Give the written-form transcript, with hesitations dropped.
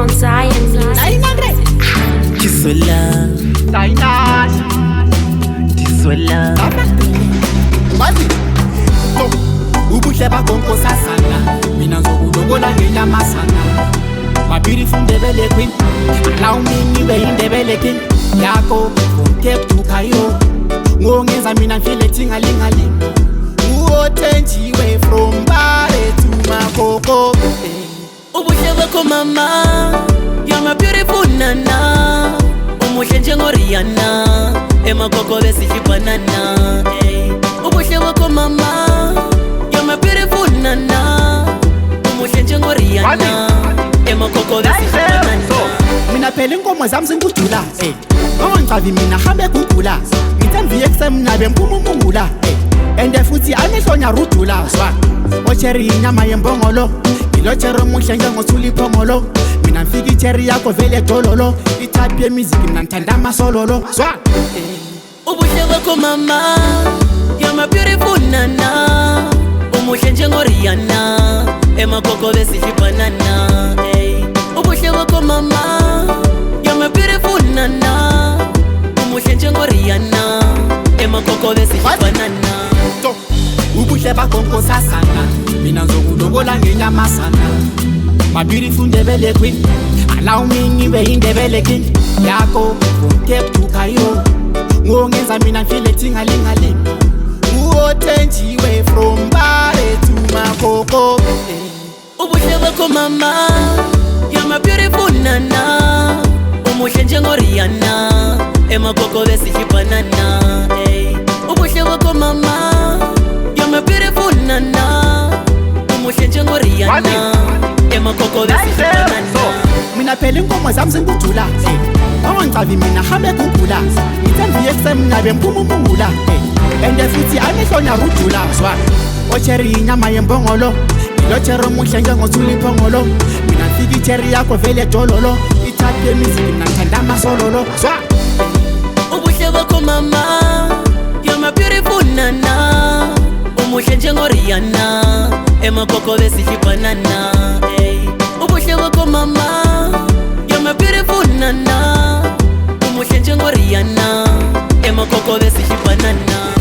on Zion Music. Tisola, Tisola. Wazi ubuhle bakho nkosazana, mina ngizokulobola ngenyamasana. My beautiful Ndebele queen, allow me nibe indebele king yakho from Cape to Cairo. Ngongenza mina ngifile tingalingaling uothenjiwe from Mbale to Makoko. Ubuhle bakho mama, you're my beautiful nana. Umuhle njengoriana, emakoko besihlipanana. Ubuhle bakho mama, you're my beautiful nana. Umuhle njengoriana, emakoko besihlipanana. Mina phela inkomo zami zingudula, ngongicavi mina hambe gugula. Ngithembiye kusemna bempumungula, ende futhi amehlonya rudula. Ocherry inyama yembongolo, ilochero muhle njengothula iphongolo. Mina mfika icherry yakho vele dololo, ithapi yemiziki mina ngithanda amasololo. Ubuhle bakho mama, you're my beautiful nana. Umuhle njengoriana, emakoko besihlipanana. Ubuhle bakho mama, you're my beautiful nana. Umuhle njengoriana, emakoko besihlipanana. Ubuhle bakho nkosazana, mina ngizokulobola ngenyamasana. My beautiful Ndebele queen, allow me ngibe indebele king yakho from Cape to Cairo. Ngongenza mina ngifile tingalingaling uothenjiwe from Mbale to Makoko. Ubuhle bakho mama, you're my beautiful nana. Umuhle njengoriana, emakoko besihlipanana. Ubuhle bakho mama, you're my beautiful nana. Umuhle njengoriana, emakoko besihlipanana. Mina phela inkomo zami zingudula, ngongicavi mina hambe gugula. Ngithembiye kusemna bempumungula, ende futhi amehlonya rudula. Ocherry inyama yembongolo, ilochero muhle njengothula iphongolo. Mina mfika icherry yakho vele dololo, ithapi yemiziki mina ngithanda amasololo. Ubuhle bakho mama, you're my beautiful nana. Umuhle njengoriana, emakoko besihlipanana. Ubuhle bakho mama, you're my beautiful nana. Umuhle njengoriana, emakoko besihlipanana.